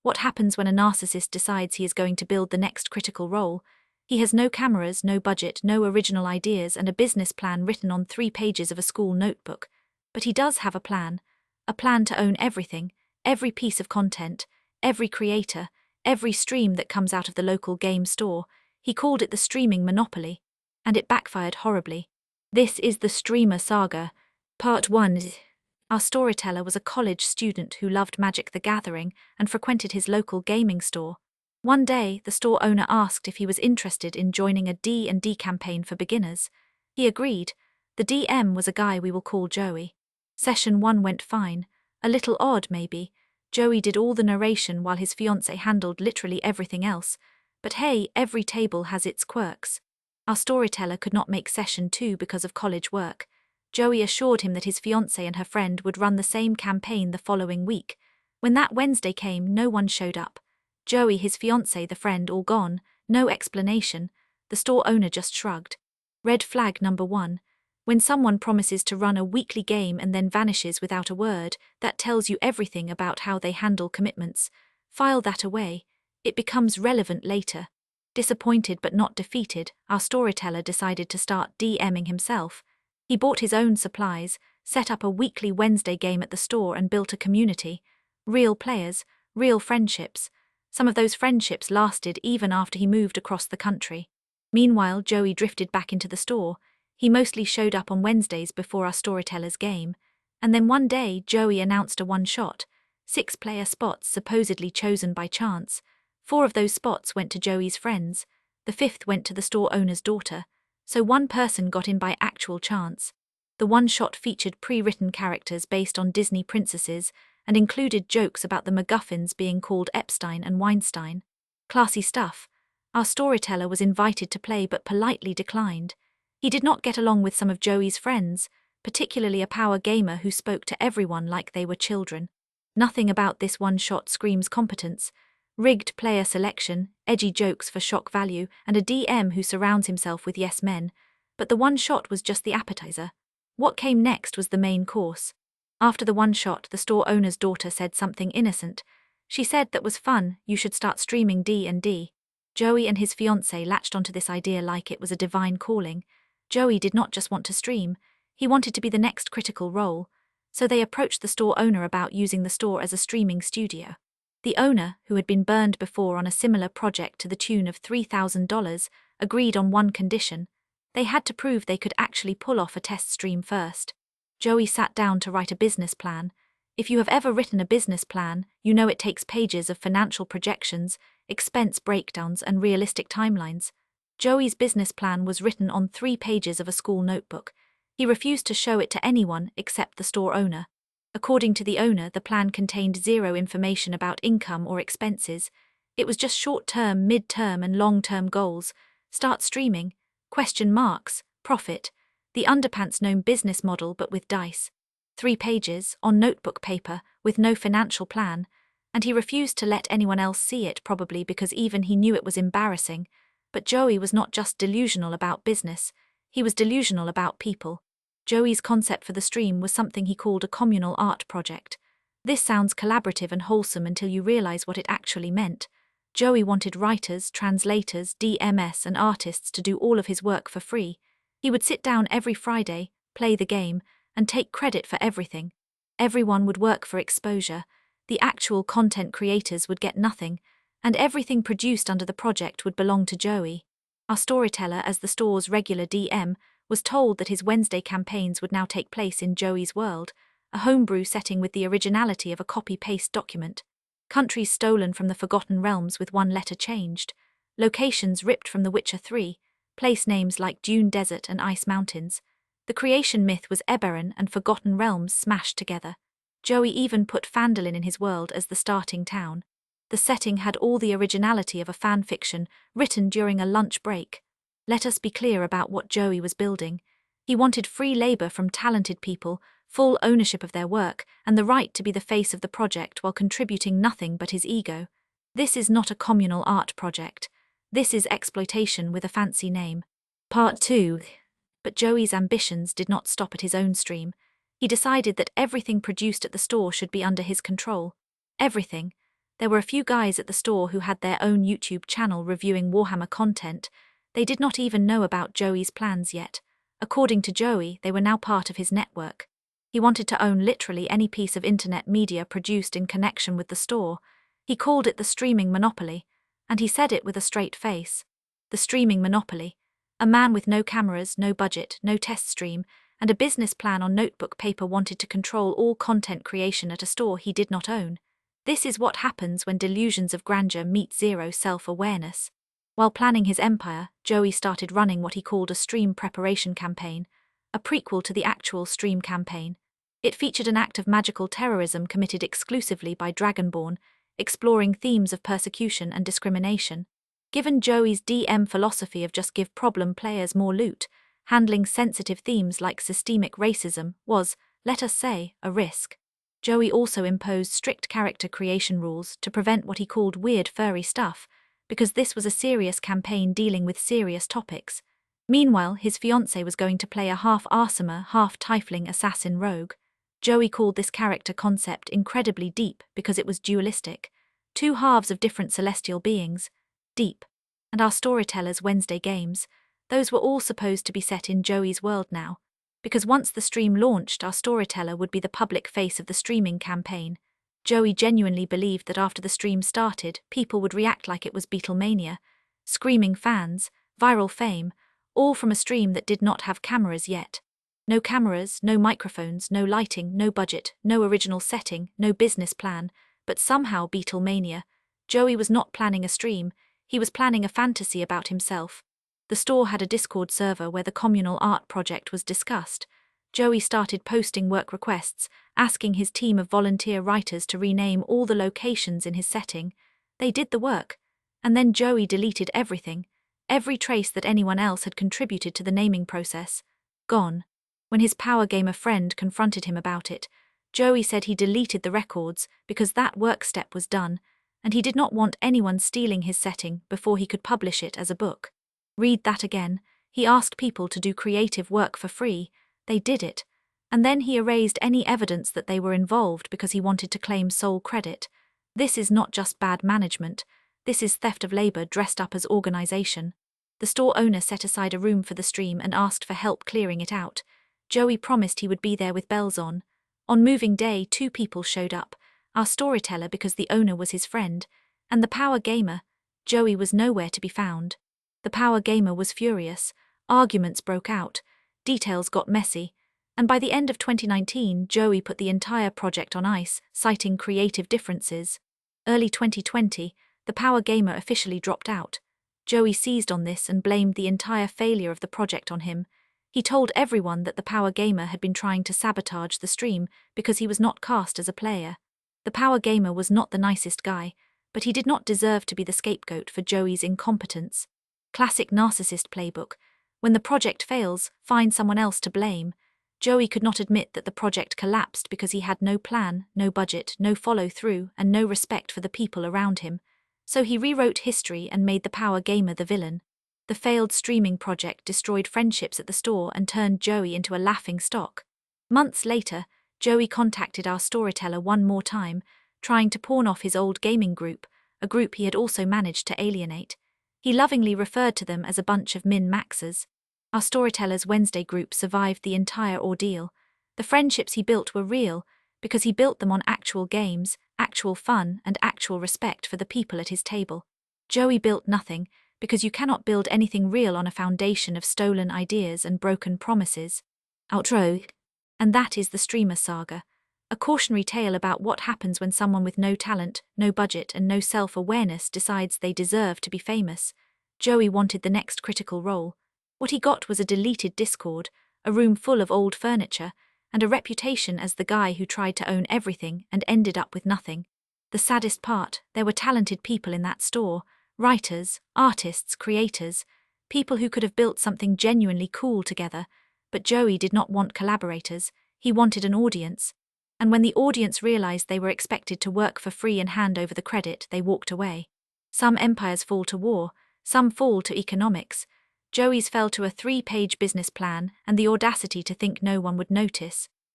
What happens when a narcissist decides he is going to build the next critical role? He has no cameras, no budget, no original ideas, and a business plan written on 3 pages of a school notebook. But he does have a plan to own everything, every piece of content, every creator, every stream that comes out of the local game store. He called it the streaming monopoly, and it backfired horribly. This is the Streamer Saga. Part 1. Our storyteller was a college student who loved Magic the Gathering and frequented his local gaming store. One day, the store owner asked if he was interested in joining a D&D campaign for beginners. He agreed. The DM was a guy we will call Joey. Session 1 went fine. A little odd, maybe. Joey did all the narration while his fiancée handled literally everything else. But hey, every table has its quirks. Our storyteller could not make Session 2 because of college work. Joey assured him that his fiancée and her friend would run the same campaign the following week. When that Wednesday came, no one showed up. Joey, his fiancée, the friend, all gone. No explanation. The store owner just shrugged. Red flag number 1. When someone promises to run a weekly game and then vanishes without a word, that tells you everything about how they handle commitments. File that away. It becomes relevant later. Disappointed but not defeated, our storyteller decided to start DMing himself. He bought his own supplies, set up a weekly Wednesday game at the store and built a community. Real players, real friendships. Some of those friendships lasted even after he moved across the country. Meanwhile, Joey drifted back into the store. He mostly showed up on Wednesdays before our storyteller's game. And then one day, Joey announced a one-shot. 6-player spots supposedly chosen by chance. 4 of those spots went to Joey's friends. The 5th went to the store owner's daughter. So one person got in by actual chance. The one-shot featured pre-written characters based on Disney princesses and included jokes about the MacGuffins being called Epstein and Weinstein. Classy stuff. Our storyteller was invited to play but politely declined. He did not get along with some of Joey's friends, particularly a power gamer who spoke to everyone like they were children. Nothing about this one-shot screams competence. Rigged player selection, edgy jokes for shock value, and a DM who surrounds himself with yes men. But the one-shot was just the appetizer. What came next was the main course. After the one-shot, the store owner's daughter said something innocent. She said that was fun, you should start streaming D&D. Joey and his fiancée latched onto this idea like it was a divine calling. Joey did not just want to stream, he wanted to be the next critical role. So they approached the store owner about using the store as a streaming studio. The owner, who had been burned before on a similar project to the tune of $3,000, agreed on one condition. They had to prove they could actually pull off a test stream first. Joey sat down to write a business plan. If you have ever written a business plan, you know it takes pages of financial projections, expense breakdowns, and realistic timelines. Joey's business plan was written on 3 pages of a school notebook. He refused to show it to anyone except the store owner. According to the owner, the plan contained 0 information about income or expenses. It was just short-term, mid-term, and long-term goals. Start streaming, question marks, profit, the underpants-known business model but with dice. 3 pages, on notebook paper, with no financial plan, and he refused to let anyone else see it, probably because even he knew it was embarrassing. But Joey was not just delusional about business, he was delusional about people. Joey's concept for the stream was something he called a Communal Art Project. This sounds collaborative and wholesome until you realize what it actually meant. Joey wanted writers, translators, DMS, and artists to do all of his work for free. He would sit down every Friday, play the game, and take credit for everything. Everyone would work for exposure. The actual content creators would get nothing, and everything produced under the project would belong to Joey. Our storyteller, as the store's regular DM, was told that his Wednesday campaigns would now take place in Joey's world, a homebrew setting with the originality of a copy-paste document. Countries stolen from the Forgotten Realms with 1 letter changed. Locations ripped from The Witcher 3, place names like Dune Desert and Ice Mountains. The creation myth was Eberron and Forgotten Realms smashed together. Joey even put Phandalin in his world as the starting town. The setting had all the originality of a fan fiction written during a lunch break. Let us be clear about what Joey was building. He wanted free labor from talented people, full ownership of their work, and the right to be the face of the project while contributing nothing but his ego. This is not a communal art project. This is exploitation with a fancy name. Part 2. But Joey's ambitions did not stop at his own stream. He decided that everything produced at the store should be under his control. Everything. There were a few guys at the store who had their own YouTube channel reviewing Warhammer content. They did not even know about Joey's plans yet. According to Joey, they were now part of his network. He wanted to own literally any piece of internet media produced in connection with the store. He called it the streaming monopoly, and he said it with a straight face. The streaming monopoly. A man with no cameras, no budget, no test stream, and a business plan on notebook paper wanted to control all content creation at a store he did not own. This is what happens when delusions of grandeur meet zero self-awareness. While planning his empire, Joey started running what he called a stream preparation campaign, a prequel to the actual stream campaign. It featured an act of magical terrorism committed exclusively by Dragonborn, exploring themes of persecution and discrimination. Given Joey's DM philosophy of just give problem players more loot, handling sensitive themes like systemic racism was, let us say, a risk. Joey also imposed strict character creation rules to prevent what he called weird furry stuff, because this was a serious campaign dealing with serious topics. Meanwhile, his fiancée was going to play a half-Arsamer, half-Tiefling assassin rogue. Joey called this character concept incredibly deep because it was dualistic. Two halves of different celestial beings. Deep. And our storytellers' Wednesday games, those were all supposed to be set in Joey's world now. Because once the stream launched, our storyteller would be the public face of the streaming campaign. Joey genuinely believed that after the stream started, people would react like it was Beatlemania. Screaming fans, viral fame, all from a stream that did not have cameras yet. No cameras, no microphones, no lighting, no budget, no original setting, no business plan, but somehow Beatlemania. Joey was not planning a stream, he was planning a fantasy about himself. The store had a Discord server where the Communal Art Project was discussed. Joey started posting work requests, asking his team of volunteer writers to rename all the locations in his setting. They did the work. And then Joey deleted everything. Every trace that anyone else had contributed to the naming process. Gone. When his power gamer friend confronted him about it, Joey said he deleted the records because that work step was done, and he did not want anyone stealing his setting before he could publish it as a book. Read that again. He asked people to do creative work for free. They did it. And then he erased any evidence that they were involved because he wanted to claim sole credit. This is not just bad management. This is theft of labor dressed up as organization. The store owner set aside a room for the stream and asked for help clearing it out. Joey promised he would be there with bells on. On moving day, 2 people showed up. Our storyteller because the owner was his friend, and the power gamer. Joey was nowhere to be found. The power gamer was furious. Arguments broke out. Details got messy. And by the end of 2019, Joey put the entire project on ice, citing creative differences. Early 2020, the power gamer officially dropped out. Joey seized on this and blamed the entire failure of the project on him. He told everyone that the power gamer had been trying to sabotage the stream because he was not cast as a player. The power gamer was not the nicest guy, but he did not deserve to be the scapegoat for Joey's incompetence. Classic narcissist playbook. When the project fails, find someone else to blame. Joey could not admit that the project collapsed because he had no plan, no budget, no follow-through, and no respect for the people around him. So he rewrote history and made the power gamer the villain. The failed streaming project destroyed friendships at the store and turned Joey into a laughingstock. Months later, Joey contacted our storyteller one more time, trying to pawn off his old gaming group, a group he had also managed to alienate. He lovingly referred to them as a bunch of min-maxers. Our storyteller's Wednesday group survived the entire ordeal. The friendships he built were real, because he built them on actual games, actual fun, and actual respect for the people at his table. Joey built nothing, because you cannot build anything real on a foundation of stolen ideas and broken promises. Outro. And that is the streamer saga. A cautionary tale about what happens when someone with no talent, no budget, and no self-awareness decides they deserve to be famous. Joey wanted the next critical role. What he got was a deleted Discord, a room full of old furniture, and a reputation as the guy who tried to own everything and ended up with nothing. The saddest part, there were talented people in that store, writers, artists, creators, people who could have built something genuinely cool together, but Joey did not want collaborators, he wanted an audience. And when the audience realized they were expected to work for free and hand over the credit, they walked away. Some empires fall to war, some fall to economics. Joey's fell to a 3-page business plan and the audacity to think no one would notice.